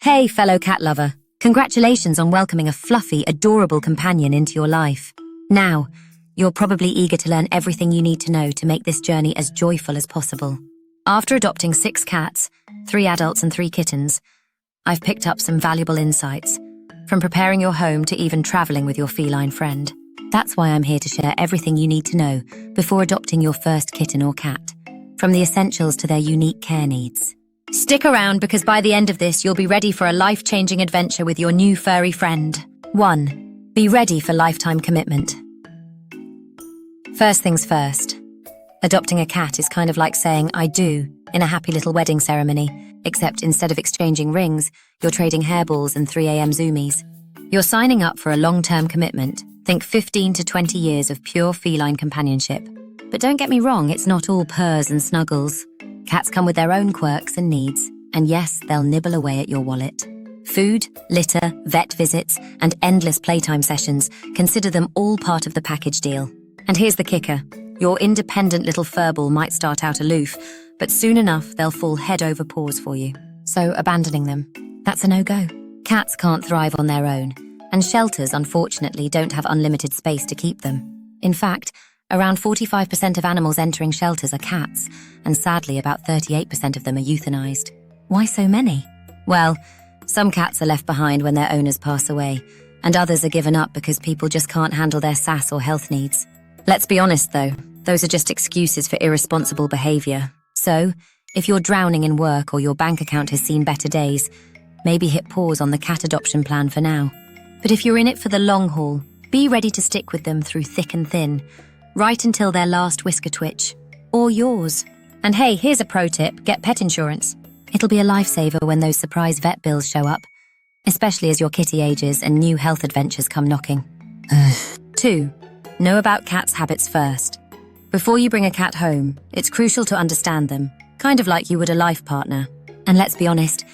Hey, fellow cat lover. Congratulations on welcoming a fluffy, adorable companion into your life. Now, you're probably eager to learn everything you need to know to make this journey as joyful as possible. After adopting 6 cats, 3 adults and 3 kittens, I've picked up some valuable insights, from preparing your home to even traveling with your feline friend. That's why I'm here to share everything you need to know before adopting your first kitten or cat, from the essentials to their unique care needs. Stick around because by the end of this, you'll be ready for a life-changing adventure with your new furry friend. 1. Be ready for lifetime commitment. First things first. Adopting a cat is kind of like saying I do in a happy little wedding ceremony, except instead of exchanging rings, you're trading hairballs and 3 a.m. zoomies. You're signing up for a long-term commitment. Think 15 to 20 years of pure feline companionship. But don't get me wrong, it's not all purrs and snuggles. Cats come with their own quirks and needs, and yes, they'll nibble away at your wallet. Food, litter, vet visits, and endless playtime sessions, consider them all part of the package deal. And here's the kicker. Your independent little furball might start out aloof, but soon enough they'll fall head over paws for you. So abandoning them, that's a no-go. Cats can't thrive on their own, and shelters unfortunately don't have unlimited space to keep them. In fact, around 45% of animals entering shelters are cats, and sadly about 38% of them are euthanized. Why so many? Well, some cats are left behind when their owners pass away, and others are given up because people just can't handle their sass or health needs. Let's be honest though, those are just excuses for irresponsible behavior. So, if you're drowning in work or your bank account has seen better days, maybe hit pause on the cat adoption plan for now. But if you're in it for the long haul, be ready to stick with them through thick and thin, right until their last whisker twitch, or yours. And hey, here's a pro tip, get pet insurance. It'll be a lifesaver when those surprise vet bills show up, especially as your kitty ages and new health adventures come knocking. 2. Know about cats' habits first. Before you bring a cat home, it's crucial to understand them, kind of like you would a life partner. And let's be honest,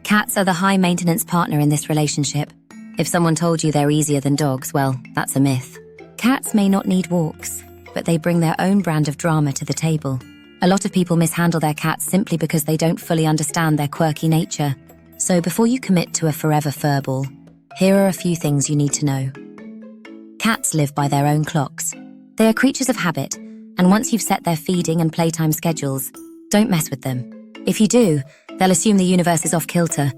cats are the high-maintenance partner in this relationship. If someone told you they're easier than dogs, well, that's a myth. Cats may not need walks, but they bring their own brand of drama to the table. A lot of people mishandle their cats simply because they don't fully understand their quirky nature. So before you commit to a forever furball, here are a few things you need to know. Cats live by their own clocks. They are creatures of habit, and once you've set their feeding and playtime schedules, don't mess with them. If you do, they'll assume the universe is off kilter.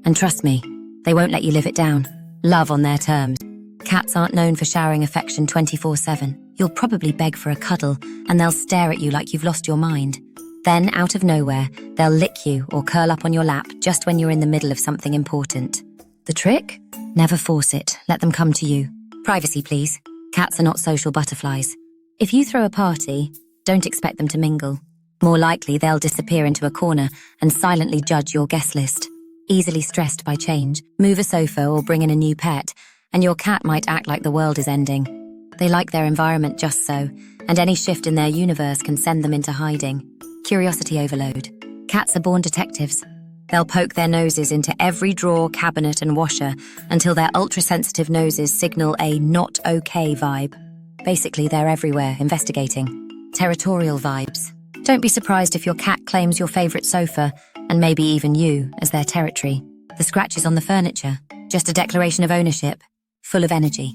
And trust me, they won't let you live it down. Love on their terms. Cats aren't known for showering affection 24/7. You'll probably beg for a cuddle, and they'll stare at you like you've lost your mind. Then, out of nowhere, they'll lick you or curl up on your lap just when you're in the middle of something important. The trick? Never force it. Let them come to you. Privacy, please. Cats are not social butterflies. If you throw a party, don't expect them to mingle. More likely, they'll disappear into a corner and silently judge your guest list. Easily stressed by change, move a sofa or bring in a new pet, and your cat might act like the world is ending. They like their environment just so, and any shift in their universe can send them into hiding. Curiosity overload. Cats are born detectives. They'll poke their noses into every drawer, cabinet, and washer until their ultra-sensitive noses signal a not okay vibe. Basically, they're everywhere, investigating. Territorial vibes. Don't be surprised if your cat claims your favorite sofa, and maybe even you, as their territory. The scratches on the furniture. Just a declaration of ownership. Full of energy.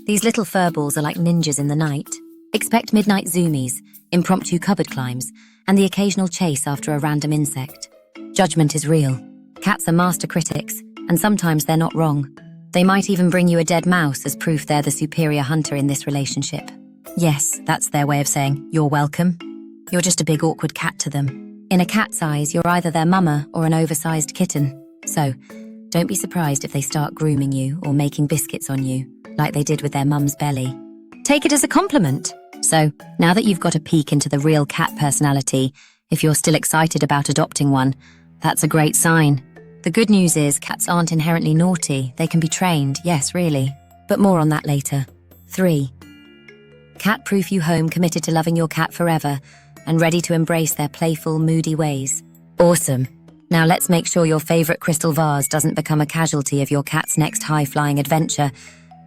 These little furballs are like ninjas in the night. Expect midnight zoomies, impromptu cupboard climbs, and the occasional chase after a random insect. Judgment is real. Cats are master critics, and sometimes they're not wrong. They might even bring you a dead mouse as proof they're the superior hunter in this relationship. Yes, that's their way of saying, you're welcome. You're just a big awkward cat to them. In a cat's eyes, you're either their mama or an oversized kitten. So, don't be surprised if they start grooming you or making biscuits on you, like they did with their mum's belly. Take it as a compliment. So, now that you've got a peek into the real cat personality, if you're still excited about adopting one, that's a great sign. The good news is cats aren't inherently naughty. They can be trained, yes, really. But more on that later. 3. Cat-proof you home committed to loving your cat forever and ready to embrace their playful, moody ways. Awesome. Now let's make sure your favorite crystal vase doesn't become a casualty of your cat's next high-flying adventure.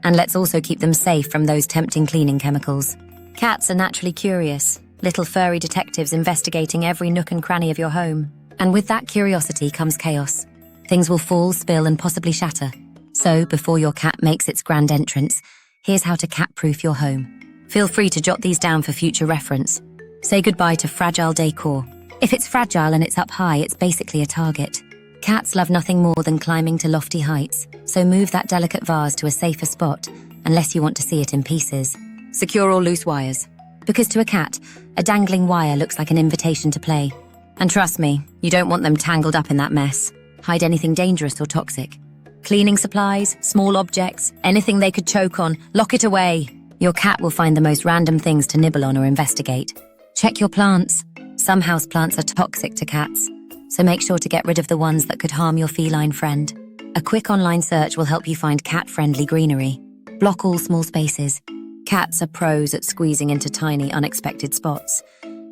And let's also keep them safe from those tempting cleaning chemicals. Cats are naturally curious, little furry detectives investigating every nook and cranny of your home. And with that curiosity comes chaos. Things will fall, spill, and possibly shatter. So, before your cat makes its grand entrance, here's how to cat-proof your home. Feel free to jot these down for future reference. Say goodbye to fragile decor. If it's fragile and it's up high, it's basically a target. Cats love nothing more than climbing to lofty heights, so move that delicate vase to a safer spot, unless you want to see it in pieces. Secure all loose wires. Because to a cat, a dangling wire looks like an invitation to play. And trust me, you don't want them tangled up in that mess. Hide anything dangerous or toxic. Cleaning supplies, small objects, anything they could choke on, lock it away. Your cat will find the most random things to nibble on or investigate. Check your plants. Some houseplants are toxic to cats, so make sure to get rid of the ones that could harm your feline friend. A quick online search will help you find cat-friendly greenery. Block all small spaces. Cats are pros at squeezing into tiny, unexpected spots.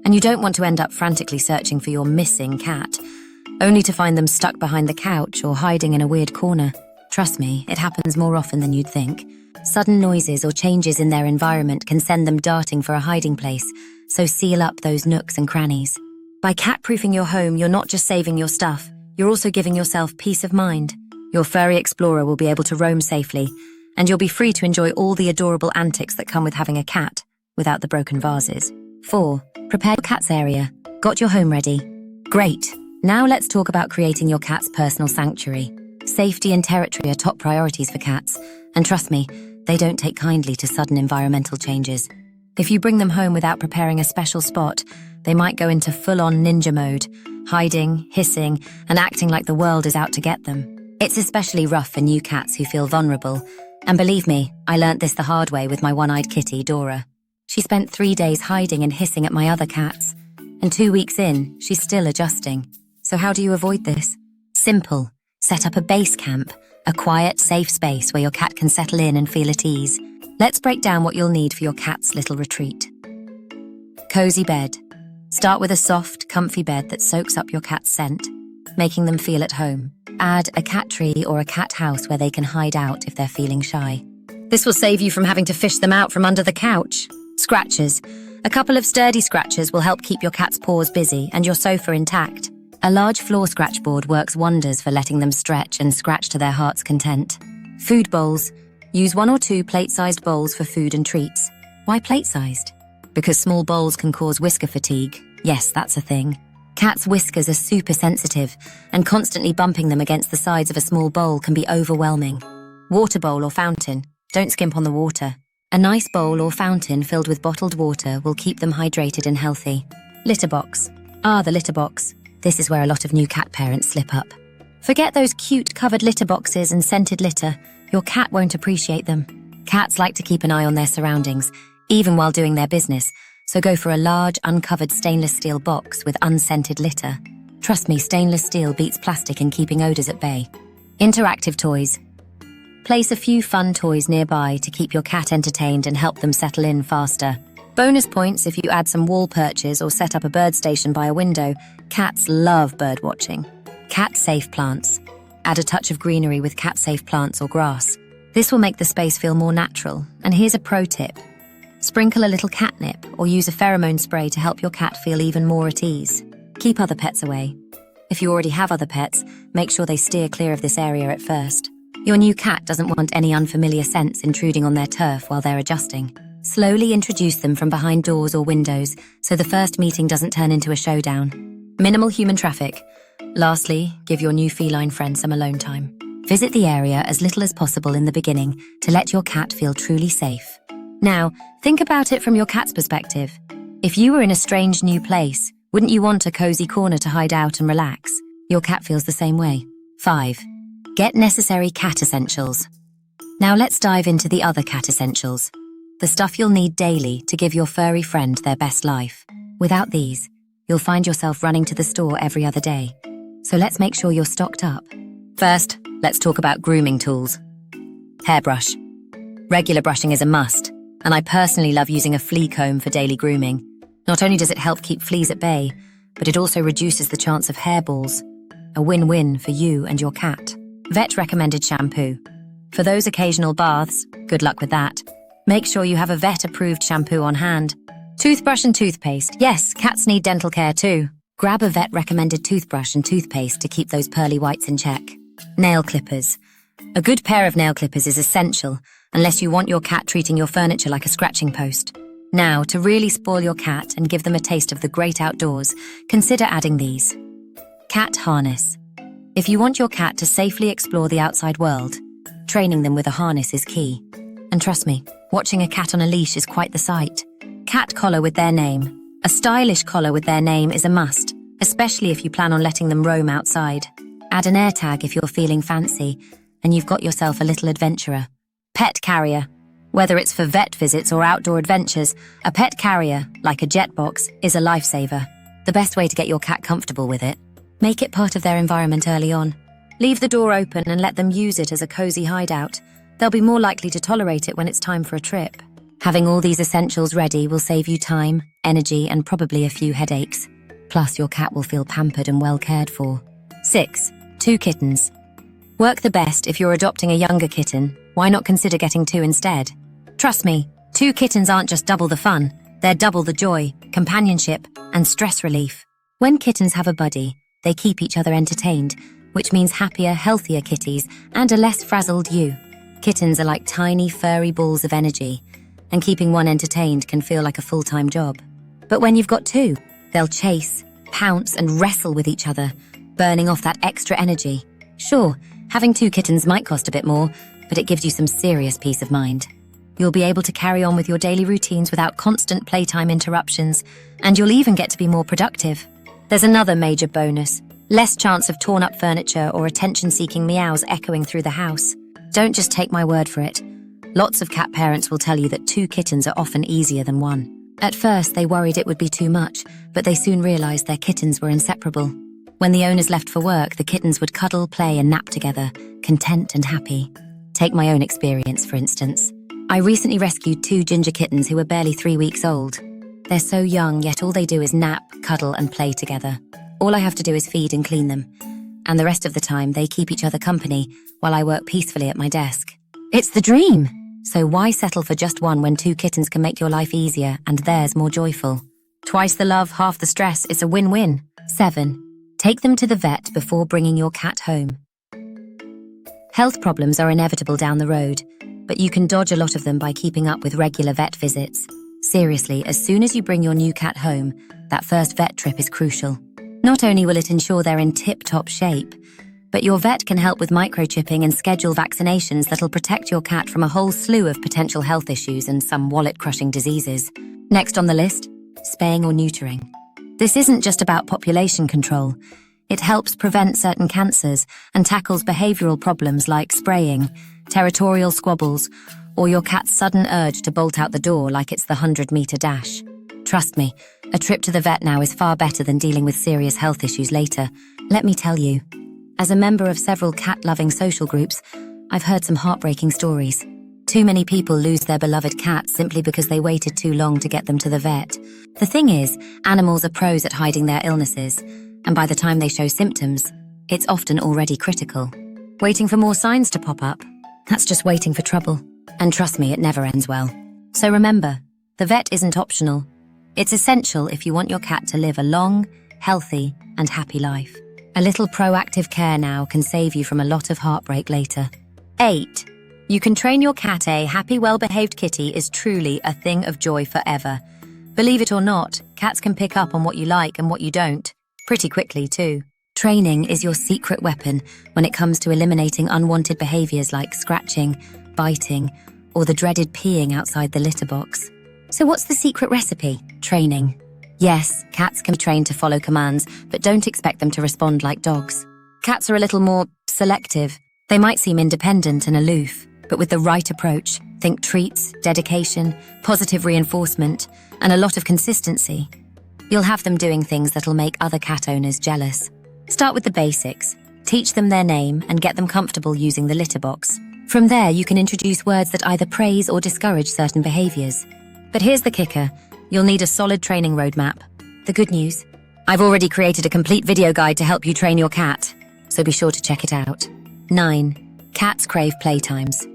And you don't want to end up frantically searching for your missing cat, only to find them stuck behind the couch or hiding in a weird corner. Trust me, it happens more often than you'd think. Sudden noises or changes in their environment can send them darting for a hiding place, so seal up those nooks and crannies. By cat-proofing your home, you're not just saving your stuff, you're also giving yourself peace of mind. Your furry explorer will be able to roam safely, and you'll be free to enjoy all the adorable antics that come with having a cat, without the broken vases. 4. Prepare your cat's area. Got your home ready? Great! Now let's talk about creating your cat's personal sanctuary. Safety and territory are top priorities for cats, and trust me, they don't take kindly to sudden environmental changes. If you bring them home without preparing a special spot, they might go into full-on ninja mode, hiding, hissing, and acting like the world is out to get them. It's especially rough for new cats who feel vulnerable. And believe me, I learnt this the hard way with my one-eyed kitty, Dora. She spent 3 days hiding and hissing at my other cats. And 2 weeks in, she's still adjusting. So how do you avoid this? Simple. Set up a base camp, a quiet, safe space where your cat can settle in and feel at ease. Let's break down what you'll need for your cat's little retreat. Cozy bed. Start with a soft, comfy bed that soaks up your cat's scent, making them feel at home. Add a cat tree or a cat house where they can hide out if they're feeling shy. This will save you from having to fish them out from under the couch. Scratchers. A couple of sturdy scratchers will help keep your cat's paws busy and your sofa intact. A large floor scratch board works wonders for letting them stretch and scratch to their heart's content. Food bowls. Use 1 or 2 plate-sized bowls for food and treats. Why plate-sized? Because small bowls can cause whisker fatigue. Yes, that's a thing. Cats' whiskers are super sensitive, and constantly bumping them against the sides of a small bowl can be overwhelming. Water bowl or fountain. Don't skimp on the water. A nice bowl or fountain filled with bottled water will keep them hydrated and healthy. Litter box. The litter box. This is where a lot of new cat parents slip up. Forget those cute covered litter boxes and scented litter. Your cat won't appreciate them. Cats like to keep an eye on their surroundings, even while doing their business, so go for a large, uncovered stainless steel box with unscented litter. Trust me, stainless steel beats plastic in keeping odors at bay. Interactive toys. Place a few fun toys nearby to keep your cat entertained and help them settle in faster. Bonus points if you add some wall perches or set up a bird station by a window. Cats love bird watching. Cat-safe plants. Add a touch of greenery with cat-safe plants or grass. This will make the space feel more natural. And here's a pro tip. Sprinkle a little catnip or use a pheromone spray to help your cat feel even more at ease. Keep other pets away. If you already have other pets, make sure they steer clear of this area at first. Your new cat doesn't want any unfamiliar scents intruding on their turf while they're adjusting. Slowly introduce them from behind doors or windows so the first meeting doesn't turn into a showdown. Minimal human traffic. Lastly, give your new feline friend some alone time. Visit the area as little as possible in the beginning to let your cat feel truly safe. Now, think about it from your cat's perspective. If you were in a strange new place, wouldn't you want a cozy corner to hide out and relax? Your cat feels the same way. 5. Get necessary cat essentials. Now let's dive into the other cat essentials. The stuff you'll need daily to give your furry friend their best life. Without these, you'll find yourself running to the store every other day. So let's make sure you're stocked up. First, let's talk about grooming tools. Hairbrush. Regular brushing is a must, and I personally love using a flea comb for daily grooming. Not only does it help keep fleas at bay, but it also reduces the chance of hairballs. A win-win for you and your cat. Vet-recommended shampoo. For those occasional baths, good luck with that. Make sure you have a vet-approved shampoo on hand. Toothbrush and toothpaste. Yes, cats need dental care too. Grab a vet-recommended toothbrush and toothpaste to keep those pearly whites in check. Nail clippers. A good pair of nail clippers is essential, unless you want your cat treating your furniture like a scratching post. Now, to really spoil your cat and give them a taste of the great outdoors, consider adding these. Cat harness. If you want your cat to safely explore the outside world, training them with a harness is key. And trust me, watching a cat on a leash is quite the sight. Cat collar with their name. A stylish collar with their name is a must, especially if you plan on letting them roam outside. Add an air tag if you're feeling fancy, and you've got yourself a little adventurer. Pet carrier. Whether it's for vet visits or outdoor adventures, a pet carrier, like a jet box, is a lifesaver. The best way to get your cat comfortable with it. Make it part of their environment early on. Leave the door open and let them use it as a cozy hideout. They'll be more likely to tolerate it when it's time for a trip. Having all these essentials ready will save you time, energy, and probably a few headaches. Plus, your cat will feel pampered and well cared for. 6. 2 kittens. Work the best if you're adopting a younger kitten. Why not consider getting 2 instead? Trust me, 2 kittens aren't just double the fun. They're double the joy, companionship, and stress relief. When kittens have a buddy, they keep each other entertained, which means happier, healthier kitties and a less frazzled you. Kittens are like tiny, furry balls of energy, and keeping one entertained can feel like a full-time job. But when you've got 2, they'll chase, pounce, and wrestle with each other, burning off that extra energy. Sure, having 2 kittens might cost a bit more, but it gives you some serious peace of mind. You'll be able to carry on with your daily routines without constant playtime interruptions, and you'll even get to be more productive. There's another major bonus: less chance of torn-up furniture or attention-seeking meows echoing through the house. Don't just take my word for it. Lots of cat parents will tell you that 2 kittens are often easier than 1. At first, they worried it would be too much, but they soon realized their kittens were inseparable. When the owners left for work, the kittens would cuddle, play, and nap together, content and happy. Take my own experience, for instance. I recently rescued 2 ginger kittens who were barely 3 weeks old. They're so young, yet all they do is nap, cuddle, and play together. All I have to do is feed and clean them. And the rest of the time, they keep each other company while I work peacefully at my desk. It's the dream! So why settle for just 1 when 2 kittens can make your life easier and theirs more joyful? Twice the love, half the stress. It's a win-win. 7. Take them to the vet before bringing your cat home. Health problems are inevitable down the road, but you can dodge a lot of them by keeping up with regular vet visits. Seriously, as soon as you bring your new cat home, that first vet trip is crucial. Not only will it ensure they're in tip-top shape, but your vet can help with microchipping and schedule vaccinations that'll protect your cat from a whole slew of potential health issues and some wallet-crushing diseases. Next on the list, spaying or neutering. This isn't just about population control. It helps prevent certain cancers and tackles behavioral problems like spraying, territorial squabbles, or your cat's sudden urge to bolt out the door like it's the 100-meter dash. Trust me, a trip to the vet now is far better than dealing with serious health issues later. Let me tell you. As a member of several cat-loving social groups, I've heard some heartbreaking stories. Too many people lose their beloved cats simply because they waited too long to get them to the vet. The thing is, animals are pros at hiding their illnesses, and by the time they show symptoms, it's often already critical. Waiting for more signs to pop up? That's just waiting for trouble. And trust me, it never ends well. So remember, the vet isn't optional. It's essential if you want your cat to live a long, healthy, and happy life. A little proactive care now can save you from a lot of heartbreak later. 8. You can train your cat. A happy, well-behaved kitty is truly a thing of joy forever. Believe it or not, cats can pick up on what you like and what you don't. Pretty quickly, too. Training is your secret weapon when it comes to eliminating unwanted behaviors like scratching, biting, or the dreaded peeing outside the litter box. So what's the secret recipe? Training. Yes, cats can be trained to follow commands, but don't expect them to respond like dogs. Cats are a little more selective. They might seem independent and aloof, but with the right approach, think treats, dedication, positive reinforcement, and a lot of consistency, you'll have them doing things that'll make other cat owners jealous. Start with the basics. Teach them their name and get them comfortable using the litter box. From there, you can introduce words that either praise or discourage certain behaviors. But here's the kicker. You'll need a solid training roadmap. The good news? I've already created a complete video guide to help you train your cat, so be sure to check it out. 9. Cats crave playtimes.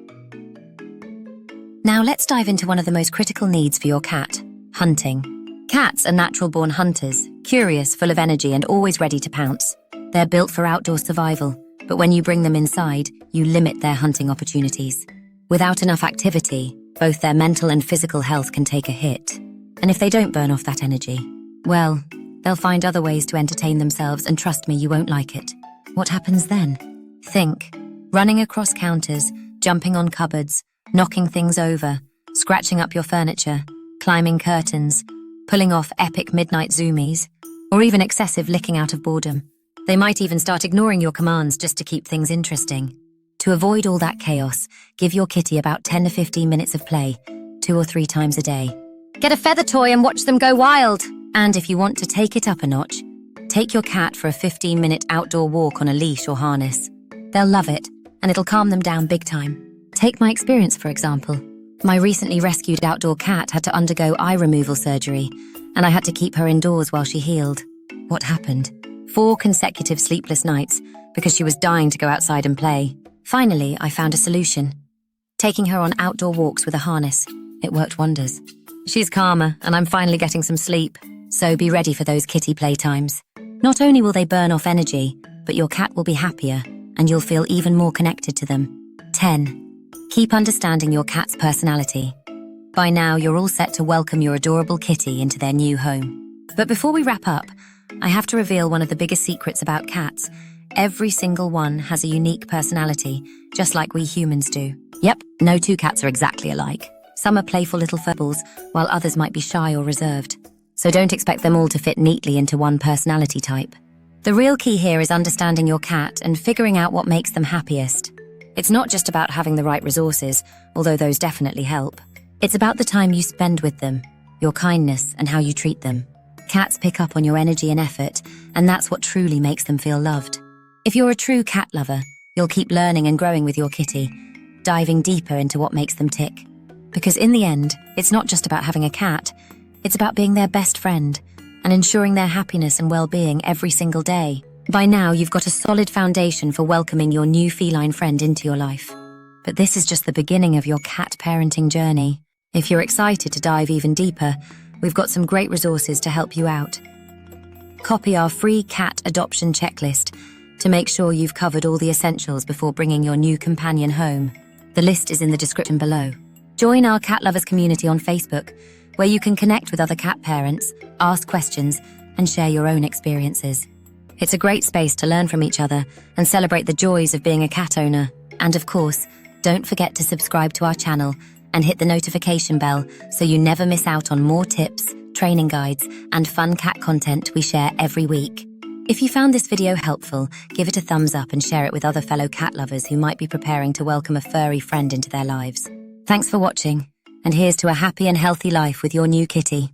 Now let's dive into one of the most critical needs for your cat: hunting. Cats are natural-born hunters, curious, full of energy, and always ready to pounce. They're built for outdoor survival, But when you bring them inside, you limit their hunting opportunities. Without enough activity, both their mental and physical health can take a hit. And if they don't burn off that energy, well, they'll find other ways to entertain themselves, and trust me, you won't like it. What happens then? Think. Running across counters, jumping on cupboards, knocking things over, scratching up your furniture, climbing curtains, pulling off epic midnight zoomies, or even excessive licking out of boredom. They might even start ignoring your commands just to keep things interesting. To avoid all that chaos, give your kitty about 10 to 15 minutes of play, 2 or 3 times a day. Get a feather toy and watch them go wild. And if you want to take it up a notch, take your cat for a 15-minute outdoor walk on a leash or harness. They'll love it, and it'll calm them down big time. Take my experience, for example. My recently rescued outdoor cat had to undergo eye removal surgery, and I had to keep her indoors while she healed. What happened? 4 consecutive sleepless nights because she was dying to go outside and play. Finally, I found a solution. Taking her on outdoor walks with a harness. It worked wonders. She's calmer, and I'm finally getting some sleep. So be ready for those kitty playtimes. Not only will they burn off energy, but your cat will be happier, and you'll feel even more connected to them. 10. Keep understanding your cat's personality. By now, you're all set to welcome your adorable kitty into their new home. But before we wrap up, I have to reveal one of the biggest secrets about cats. Every single one has a unique personality, just like we humans do. Yep, no 2 cats are exactly alike. Some are playful little furballs, while others might be shy or reserved. So don't expect them all to fit neatly into one personality type. The real key here is understanding your cat and figuring out what makes them happiest. It's not just about having the right resources, although those definitely help. It's about the time you spend with them, your kindness, and how you treat them. Cats pick up on your energy and effort, and that's what truly makes them feel loved. If you're a true cat lover, you'll keep learning and growing with your kitty, diving deeper into what makes them tick. Because in the end, it's not just about having a cat, it's about being their best friend and ensuring their happiness and well-being every single day. By now, you've got a solid foundation for welcoming your new feline friend into your life. But this is just the beginning of your cat parenting journey. If you're excited to dive even deeper, we've got some great resources to help you out. Copy our free cat adoption checklist to make sure you've covered all the essentials before bringing your new companion home. The list is in the description below. Join our cat lovers community on Facebook, where you can connect with other cat parents, ask questions, and share your own experiences. It's a great space to learn from each other and celebrate the joys of being a cat owner. And of course, don't forget to subscribe to our channel and hit the notification bell so you never miss out on more tips, training guides, and fun cat content we share every week. If you found this video helpful, give it a thumbs up and share it with other fellow cat lovers who might be preparing to welcome a furry friend into their lives. Thanks for watching, and here's to a happy and healthy life with your new kitty.